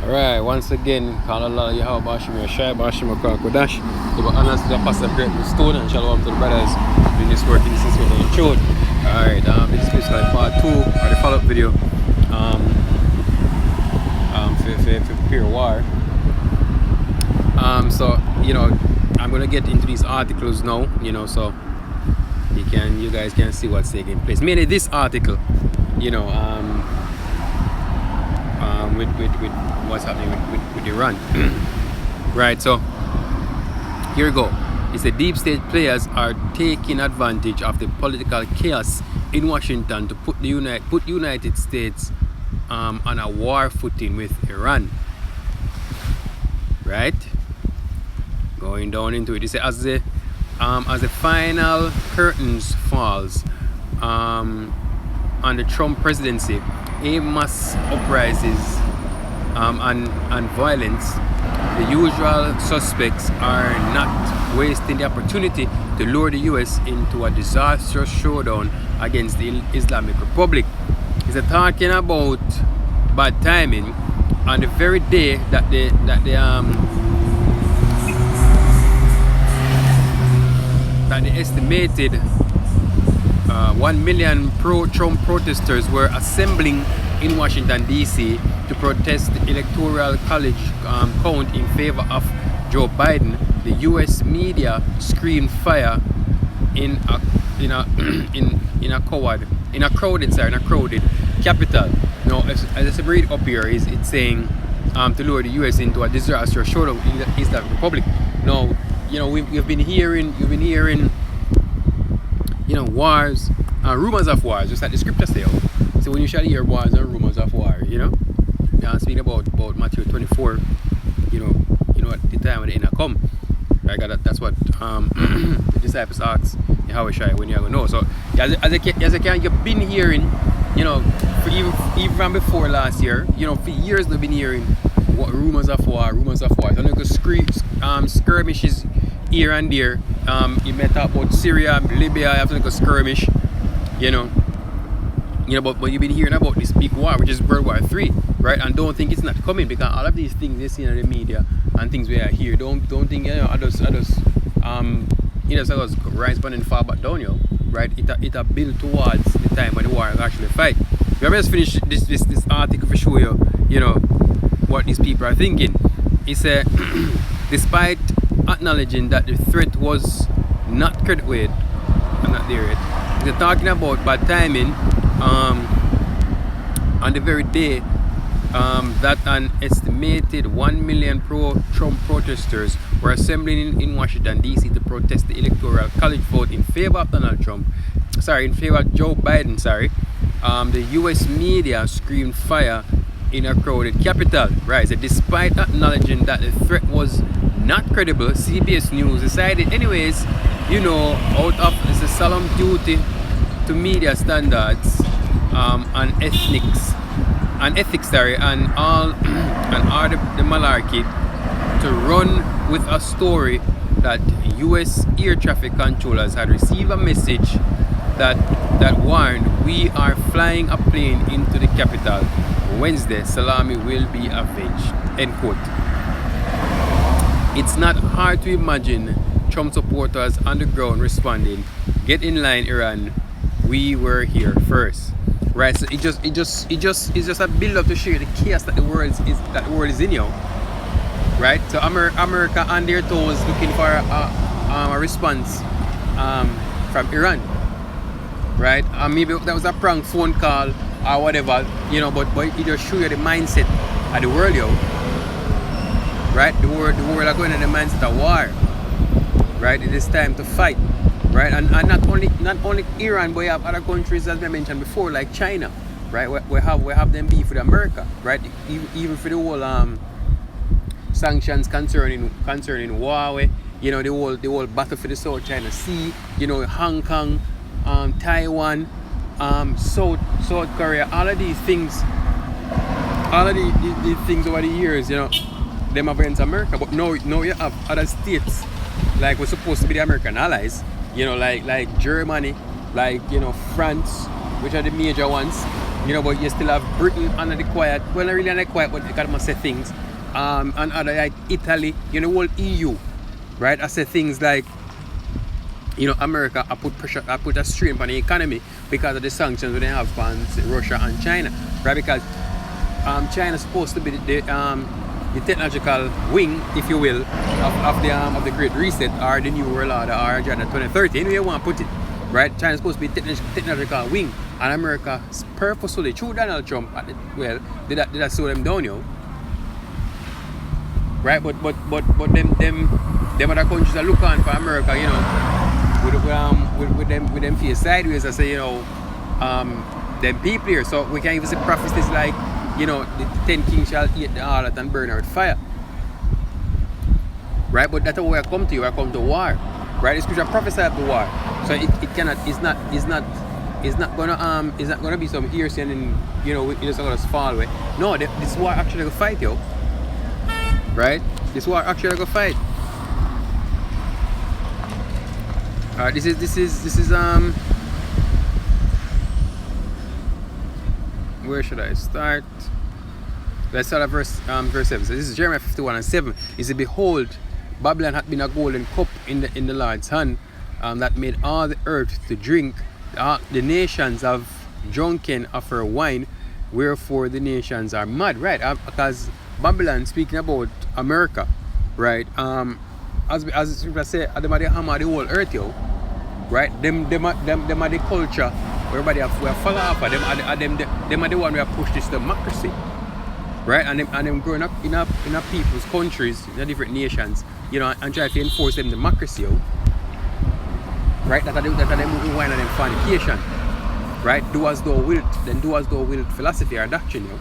Alright, once again, call Allah Yahweh Bashim Yashai Bashim Kodash. To be honest, the pastor great stone and shalom to the brothers doing this work in this is what they showed. Alright, this is basically part 2 of the follow-up video. For prepare war. So I'm gonna get into these articles now, so you guys can see what's taking place. Mainly this article, with what's happening with Iran. Right, so here we go. It's the deep state players are taking advantage of the political chaos in Washington to put United States on a war footing with Iran. Right? Going down into it. They say as the final curtains falls on the Trump presidency, a mass uprisings and violence, the usual suspects are not wasting the opportunity to lure the US into a disastrous showdown against the Islamic Republic. He's talking about bad timing on the very day that the estimated 1 million pro-Trump protesters were assembling in Washington, D.C. to protest the Electoral College count in favor of Joe Biden. The U.S. media screamed fire in a crowded capital. Now, as I read up here, it's saying to lure the U.S. into a disastrous showdown in the Islamic Republic. Now, you've been hearing wars, rumors of wars, just like the scripture says. So when you shall hear wars and rumors of war, speaking about Matthew 24, at the time when the end come, right? That's what the disciples asked Yahushua when you're going to know. So you've been hearing, for even from before last year, for years they've been hearing what rumors of war. So skirmishes here and there. You may talk about Syria, Libya, you have to skirmish, but you've been hearing about this big war, which is World War III, right? And don't think it's not coming, because all of these things they see in the media and things we are here, don't think I just rise but then fall back down, right? It a build towards the time when the war will actually fight. We have just finished this article to show you, what these people are thinking. It's despite acknowledging that the threat was not credible, I'm not there yet. They're talking about bad timing on the very day that an estimated 1 million pro-Trump protesters were assembling in Washington, D.C. to protest the Electoral College vote in favor of in favor of Joe Biden, the U.S. media screamed fire in a crowded capital. Right, so despite acknowledging that the threat was not credible, CBS News decided anyways, out of the solemn duty to media standards and ethics and all the malarkey, to run with a story that U.S. air traffic controllers had received a message that warned, we are flying a plane into the capital Wednesday, Salami will be avenged, end quote. It's not hard to imagine Trump supporters on the ground responding, get in line, Iran, we were here first. Right, so it's just a build up to show you the chaos that the world is in, right? So America on their toes looking for a response from Iran, right? Maybe that was a prank phone call or whatever, but it just show you the mindset of the world, right? The world are going in the mindset of war, right? It is time to fight, right? And not only Iran, but you have other countries, as I mentioned before, like China, right? We have them beef with America, right? Even for the whole sanctions concerning Huawei, the whole battle for the South China Sea, Hong Kong, Taiwan, South Korea, all of these things over the years, them are against America. But now you have other states like we're supposed to be the American allies, like Germany, like France, which are the major ones, You know, but you still have Britain under the quiet. Well, not really under the quiet, but they got must say things. And other like Italy, you know, whole EU, right? I say things like, you know, America, I put pressure, I put a strain on the economy because of the sanctions that they have on Russia and China, right? Because China is supposed to be the technological wing, if you will, of the Great Reset or the New World Order or Agenda 2030. Anyway, you want to put it, right? China is supposed to be technological wing, and America purposefully, through Donald Trump, did that slow them down, yo. Right? But them other countries are look on for America, you know, with them face sideways. I say, you know, them people here. So we can even say prophecies like, you know, the 10 kings shall eat the harlot and burn her with fire. Right? But that's where I come to you. I come to war. Right? The scripture prophesied of the war. So it cannot, it's not gonna be some hearsay and then, you know, it's just gonna fall away. No, this war actually gonna fight, yo. Right? This war actually gonna fight. This is where should I start? Let's start at verse 7. So this is Jeremiah 51:7. It says, behold, Babylon hath been a golden cup in the Lord's hand, that made all the earth to drink. The nations have drunken of her wine, wherefore the nations are mad. Right? Because Babylon, speaking about America, right? As I say, them are the hammer the whole earth, yo. Right? Them are the culture. Everybody have follow up. Them are the one who have pushed this democracy. Right? And them growing up in a people's countries, in a different nations, you know, and try to enforce them democracy, yo. Right? That are them moving wine and them fornication. Right? Do as thou wilt, then do as thou wilt philosophy or doctrine, yo.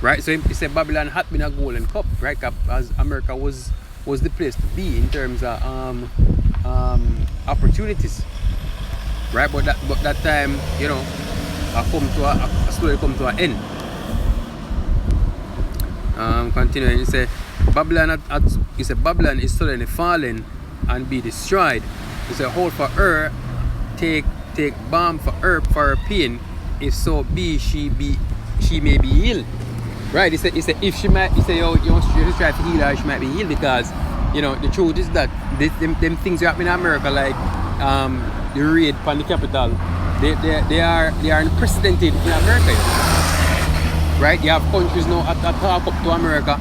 Right? So he said Babylon had been a golden cup, right? As America was the place to be in terms of opportunities. Right? But that time, you know, slowly come to an end. Continuing, he said Babylon Babylon is suddenly fallen and be destroyed. He said, hold for her, take balm for her pain, if so be she may be healed. Right? He said if she might, he said, yo, you try to heal her, she might be healed, because, you know, the truth is that them things are happening in America, like the raid upon the capital, they are unprecedented in America. Right? You have countries now that talk up to America,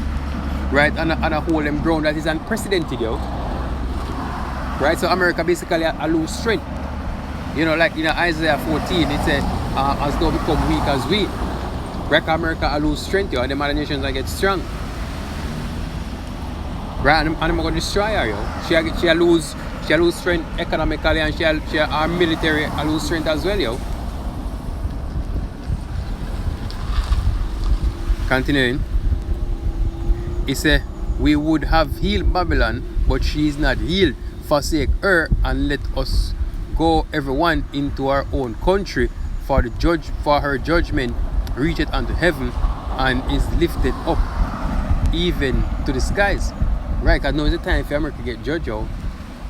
right, and hold them ground that is unprecedented, yo. Right? So America basically a lose strength. You know, like in Isaiah 14, it said, as though become weak as we. Right? America a lose strength, yo, and the other nations are get strong. Right? And I'm gonna destroy her, yo. She lose strength economically, and she our military a lose strength as well, yo. Continuing, he said, we would have healed Babylon, but she is not healed. Forsake her and let us go everyone into our own country, for her judgment reacheth unto heaven and is lifted up even to the skies. Right? Because now is the time for America to get judged out.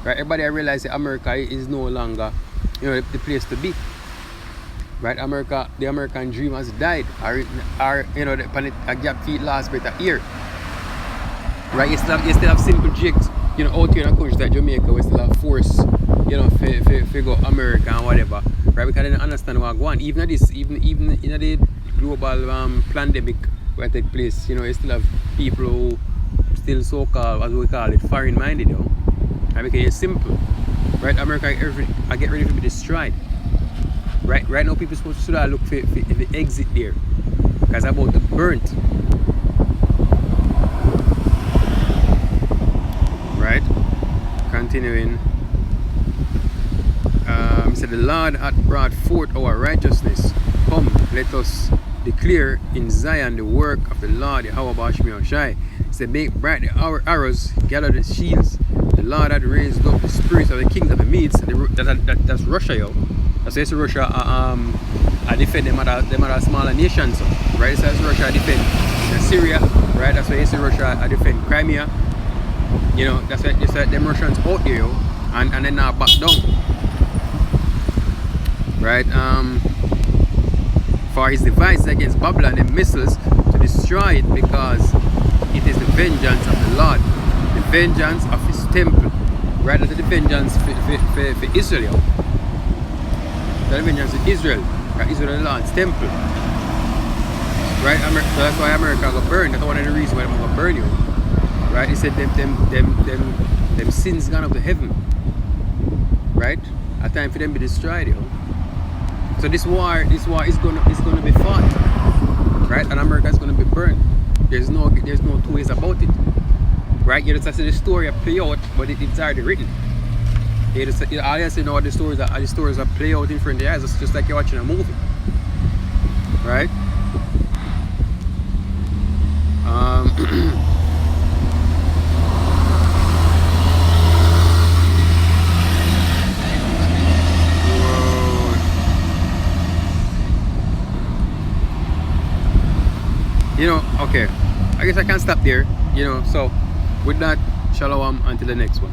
Right? Everybody realize that America is no longer, you know, the place to be. Right? The American dream has died. Or you know, the planet a gap feet last bit of year. Right? You still have simple jigs, you know, out here in a country like Jamaica, we still have force, you know, for go America and whatever. Right? Because they don't understand what's going on. Even in the global pandemic where take place, you know, you still have people who still so-called, as we call it, foreign-minded, you know. Right? Because it's simple. Right? America get ready to be destroyed. Right now, people supposed to look for the exit there, because I'm about to burnt. Right? Continuing. He said, the Lord hath brought forth our righteousness. Come, let us declare in Zion the work of the Lord, Yahweh Bashmi Oshai. He said, make bright the arrows, gather the shields. The Lord had raised up the spirits of the kings of the Medes. That's Russia, yo. That's why Russia I defend them other smaller nations, right? So that's Russia I defend Syria, right? That's why Russia I defend Crimea. You know, that's why them Russians out there, yo, and then now back down. Right? for his devices against Babylon and missiles to destroy it, because it is the vengeance of the Lord, the vengeance of his temple, rather than the vengeance for Israel. The vengeance of Israel, right? Israel is the Lord's temple. Right? So that's why America got burned. That's one of the reasons why they're gonna burn you. Right? He said them sins gone up to heaven. Right? A time for them to be destroyed, yo. So this war is gonna be fought. Right? And America is gonna be burned. There's no two ways about it. Right? You just see the story play out, but it's already written. You just, all you have to know how the stories are play out in front of your eyes. It's just like you're watching a movie. Right? You know, okay, I guess I can stop there, you know. So with that, shalom until the next one.